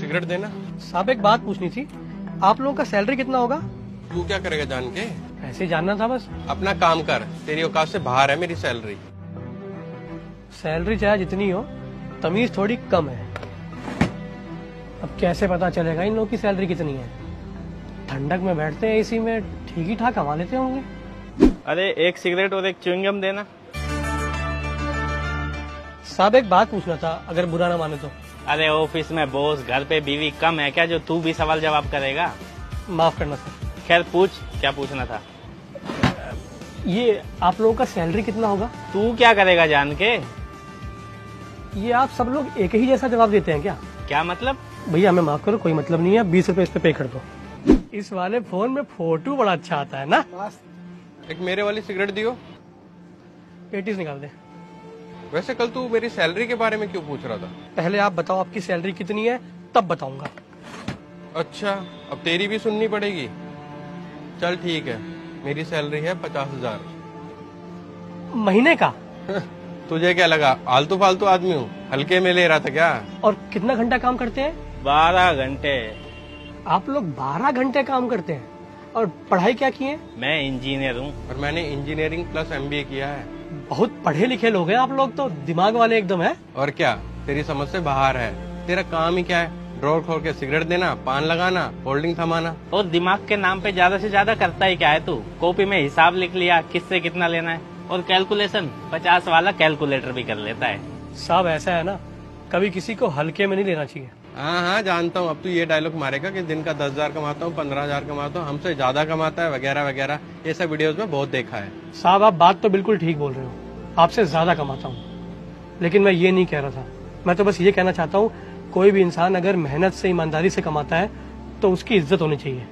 Cigarette देना। साहब एक बात पूछनी थी, आप लोगों का सैलरी कितना होगा? तू क्या करेगा जान के? ऐसे जानना था बस। अपना काम कर, तेरी औकात से बाहर है मेरी सैलरी। सैलरी चाहे जितनी हो, तमीज थोड़ी कम है। अब कैसे पता चलेगा इन लोगों की सैलरी कितनी है? ठंडक में बैठते हैं एसी में, ठीक ही ठाक कमा लेते होंगे। अरे एक सिगरेट और एक च्युइंगम देना। साहब एक बात पूछना था, अगर बुरा ना माने तो। अरे ऑफिस में बॉस, घर पे बीवी कम है क्या जो तू भी सवाल जवाब करेगा? माफ करना सर। खैर पूछ, क्या पूछना था? ये आप लोगों का सैलरी कितना होगा? तू क्या करेगा जान के? ये आप सब लोग एक ही जैसा जवाब देते हैं क्या? क्या मतलब? भैया हमें माफ करो, कोई मतलब नहीं है, 20 रुपए इस पे कर दो। इस वाले फोन में फोटो बड़ा अच्छा आता है ना। एक मेरे वाली सिगरेट दियो। पेटीज निकाल दे। वैसे कल तू मेरी सैलरी के बारे में क्यों पूछ रहा था? पहले आप बताओ आपकी सैलरी कितनी है, तब बताऊंगा। अच्छा, अब तेरी भी सुननी पड़ेगी। चल ठीक है, मेरी सैलरी है 50,000। महीने का? तुझे क्या लगा आलतू फालतू आदमी हूँ, हल्के में ले रहा था क्या? और कितना घंटा काम करते हैं? 12 घंटे। आप लोग 12 घंटे काम करते हैं? और पढ़ाई क्या किए? मैं इंजीनियर हूँ। और मैंने इंजीनियरिंग प्लस MBA किया है। बहुत पढ़े लिखे लोग हैं आप लोग तो, दिमाग वाले एकदम है। और क्या, तेरी समझ से बाहर है। तेरा काम ही क्या है? ड्रॉर खोल के सिगरेट देना, पान लगाना, होल्डिंग थमाना। और दिमाग के नाम पे ज्यादा से ज्यादा करता ही क्या है तू? कॉपी में हिसाब लिख लिया, किससे कितना लेना है, और कैलकुलेशन 50 वाला कैलकुलेटर भी कर लेता है। साहब ऐसा है ना, कभी किसी को हल्के में नहीं लेना चाहिए। हाँ जानता हूँ। अब तू ये डायलॉग मारेगा कि दिन का 10,000 कमाता हूँ, 15,000 कमाता हूँ, हमसे ज्यादा कमाता है वगैरह वगैरह। ये सब वीडियोस में बहुत देखा है। साहब आप बात तो बिल्कुल ठीक बोल रहे हो, आपसे ज्यादा कमाता हूँ, लेकिन मैं ये नहीं कह रहा था। मैं तो बस ये कहना चाहता हूँ, कोई भी इंसान अगर मेहनत से ईमानदारी से कमाता है तो उसकी इज्जत होनी चाहिए।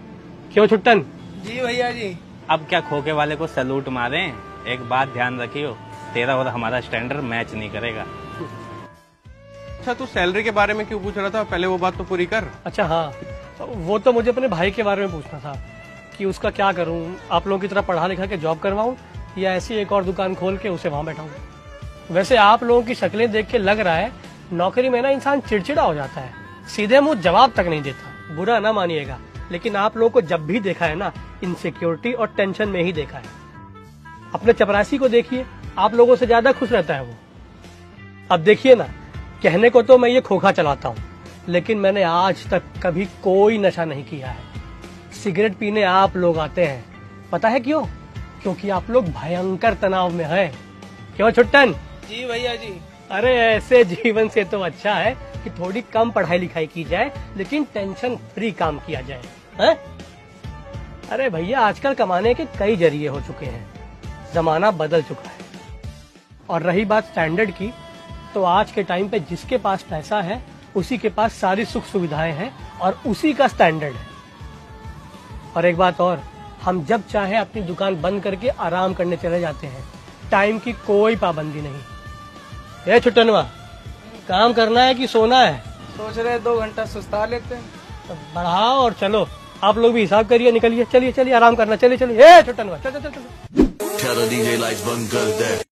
क्यों छुट्टन? जी भैया जी। अब क्या खोके वाले को सैल्यूट मारे? एक बात ध्यान रखियो, तेरा और हमारा स्टैंडर्ड मैच नहीं करेगा। अच्छा, तू सैलरी के बारे में क्यों पूछ रहा था? पहले वो बात तो पूरी कर। अच्छा हाँ, वो तो मुझे अपने भाई के बारे में पूछना था कि उसका क्या करूँ, आप लोगों की तरह पढ़ा लिखा के जॉब करवाऊँ या ऐसी एक और दुकान खोल के उसे वहाँ बैठाऊँ। वैसे आप लोगों की शक्लें देख के लग रहा है नौकरी में ना इंसान चिड़चिड़ा हो जाता है, सीधे मुंह जवाब तक नहीं देता। बुरा ना मानिएगा, लेकिन आप लोगों को जब भी देखा है ना, इनसिक्योरिटी और टेंशन में ही देखा है। अपने चपरासी को देखिए, आप लोगों से ज्यादा खुश रहता है वो। अब देखिए ना, कहने को तो मैं ये खोखा चलाता हूँ, लेकिन मैंने आज तक कभी कोई नशा नहीं किया है। सिगरेट पीने आप लोग आते हैं, पता है क्यों? क्योंकि आप लोग भयंकर तनाव में हैं। क्यों छुट्टन? जी भैया जी। अरे ऐसे जीवन से तो अच्छा है कि थोड़ी कम पढ़ाई लिखाई की जाए, लेकिन टेंशन फ्री काम किया जाए, है? अरे भैया आजकल कमाने के कई जरिए हो चुके हैं, जमाना बदल चुका है। और रही बात स्टैंडर्ड की, तो आज के टाइम पे जिसके पास पैसा है उसी के पास सारी सुख सुविधाएं हैं और उसी का स्टैंडर्ड है। और एक बात और, हम जब चाहे अपनी दुकान बंद करके आराम करने चले जाते हैं, टाइम की कोई पाबंदी नहीं। ये छुट्टनवा, काम करना है कि सोना है? सोच रहे 2 घंटा सुस्ता लेते हैं। तो बढ़ाओ और चलो, आप लोग भी हिसाब करिए, निकलिए, चलिए चलिए आराम करना, चलिए चलिए। ए छुट्टनवा, चलो चलो चलो। Tell the DJ lights bang girl that